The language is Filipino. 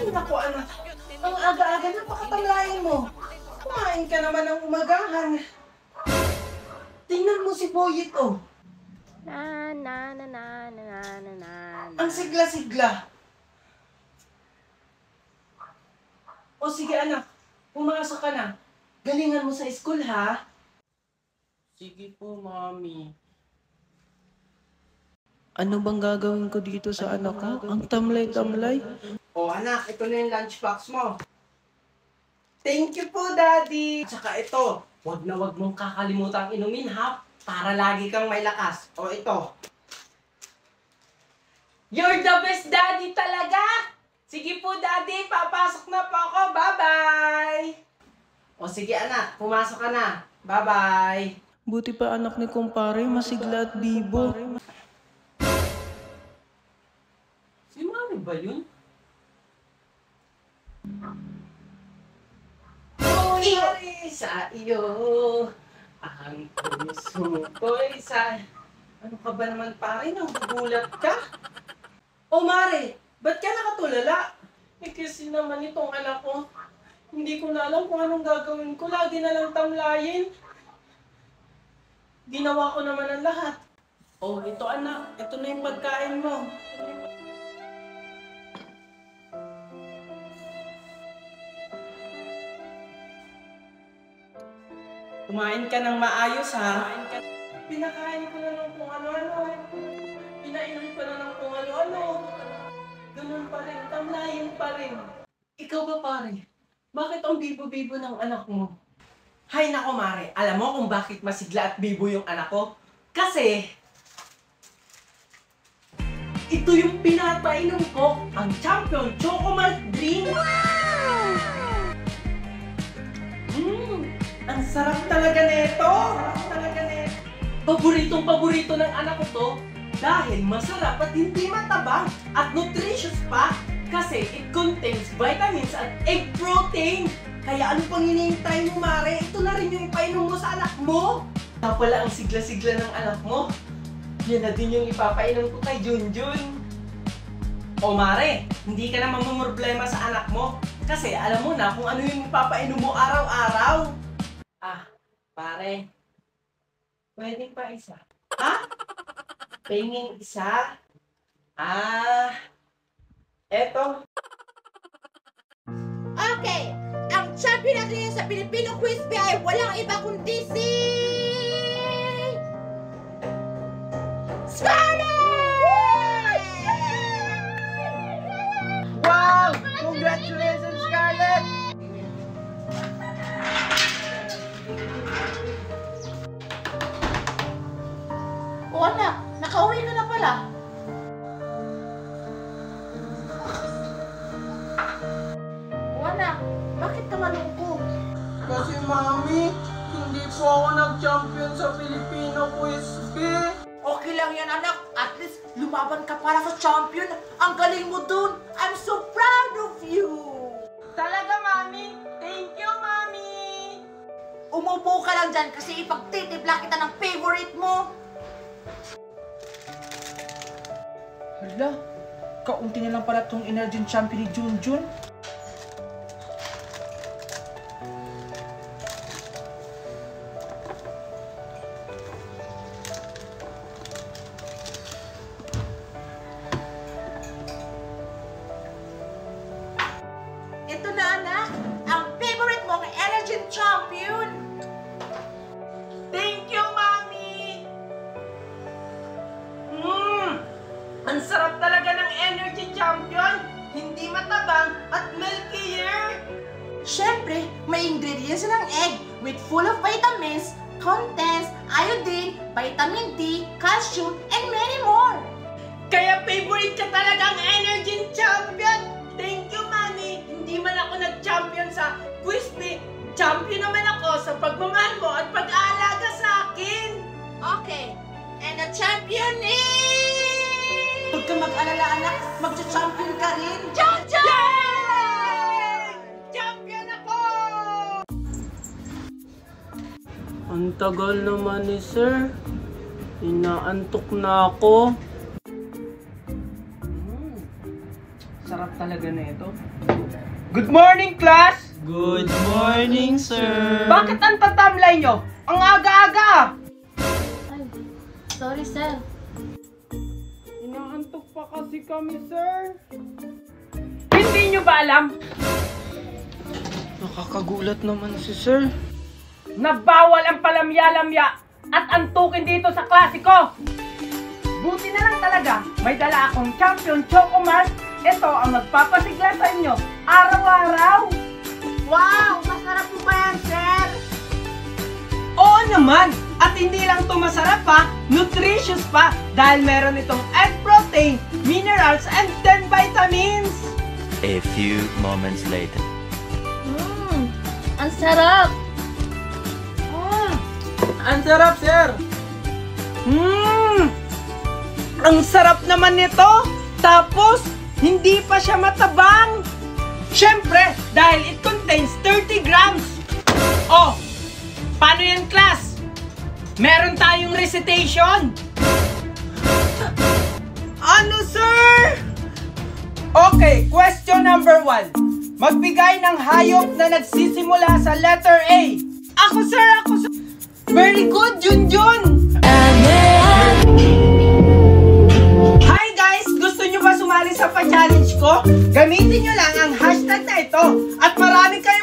Naku anak, ang aga-aga na pakatamlayan mo. Kumain ka naman ng umagahan. Tingnan mo si Boyet, oh. Ang sigla-sigla. O sige anak, pumasok ka na. Galingan mo sa school, ha? Sige po, Mami. Ano bang gagawin ko dito sa anak ko? Ang tamlay-tamlay. O anak, ito na yung lunchbox mo. Thank you po, Daddy. At saka ito, wag na wag mong kakalimutang inumin, ha? Para lagi kang may lakas. O ito. You're the best daddy talaga! Sige po, Daddy. Papasok na po ako. Bye-bye! O sige, anak. Pumasok ka na. Bye-bye! Buti pa anak ni kumpare, masigla at bibo. Si Mami ba yun? Mari sa iyo, ang puso ko'y sa... Ano ka ba naman pare, nagugulat ka? O Mari, ba't ka nakatulala? Eh kasi naman itong anak ko, hindi ko na alam kung anong gagawin ko. Lagi na lang tamlayin. Ginawa ko naman ang lahat. Oh, ito anak, ito na yung pagkain mo. Kumain ka ng maayos, ha? Pinakain ko na ng kung ano-ano. Pinainom ko na ng kung ano-ano. Ganun pa rin, tamlayin pa rin. Ikaw ba, pare? Bakit ang bibo-bibo ng anak mo? Hay nako, Mare. Alam mo kung bakit masigla at bibo yung anak ko? Kasi, ito yung pinapainom ko, ang Champion Choco Malt Drink. Wow! Ang sarap talaga nito. Paboritong-paborito ng anak ko to dahil masarap at hindi matabang at nutritious pa kasi it contains vitamins at egg protein. Kaya ano pang hinihintay mo, Mare? Ito na rin yung ipainom mo sa anak mo. Kaya pala ang sigla-sigla ng anak mo. Yan na din yung ipapainom ko kay Junjun. O Mare, hindi ka na mamumroblema sa anak mo kasi alam mo na kung ano yung ipapainom mo araw-araw. Ah, pare. Pwede pa isa. Ha? Pingin isa? Ah, eto. Okay, ang champion natin ngayon sa Filipino Crispy ay walang iba kundi si... Scarlett! Wow! Congratulations, Scarlett! O anak, nakauwi ka na pala. O anak, bakit ka malungkot? Kasi Mami, hindi po ako nag-champion sa Filipino Crispy. Okay lang yan anak, at least lumaban ka para sa champion. Ang galing mo dun. I'm so proud of you. Talaga, Mami? Thank you, Mami! Umupo ka lang dyan kasi ipagtitipla kita ng favorite mo. Hala, kaunti na lang pala itong Energy Champion ni Junjun. Ito na anak, ang favorite mong Energy Champion. Thank you, Mami! Ang sarap talaga ng Energy Champion! Hindi matabang at milkier! Siyempre, may ingredients ng egg with full of vitamins, contains iodine, vitamin D, calcium, and many more. Kaya favorite ka talaga ang Energy Champion! Thank you, Mami! Hindi man ako nag-champion sa Crispy, champion naman ako sa pagmamahal mo at pag-aalaga sa akin! Okay, and the champion is... Huwag ka mag-alala anak, magcha-champion ka rin. Junjun! Yay! Champion ako! Ang tagal naman ni Sir. Inaantok na ako. Sarap talaga na ito. Good morning, class! Good morning, sir. Bakit ang tatamlay nyo? Ang aga-aga! Ay, sorry sir. Inaantok pa kasi kami, sir. Hindi nyo ba alam Nakakagulat naman si sir. na bawal ang palamya-lamya at antukin dito sa klase ko? Buti na lang talaga, may dala akong champion Choco Mart. Ito ang magpapasigla sa inyo araw-araw. Wow! Masarap po ba yan, sir? Oo naman! At hindi lang ito masarap pa, nutritious pa dahil meron itong egg protein, minerals, and 10 vitamins! A few moments later. Ang sarap! Ang sarap, sir. Ang sarap naman nito! Tapos, hindi pa siya matabang! Siyempre, dahil it contains 30 grams! Oh! Paano yan, class? Meron tayong recitation! Ano, sir? Okay, question number 1. Magbigay ng hayop na nagsisimula sa letter A. Ako, sir! Very good, Junjun! Hi guys! Gusto nyo ba sumali sa pa-challenge ko? Gamitin nyo lang ang hashtag na ito at marami kayo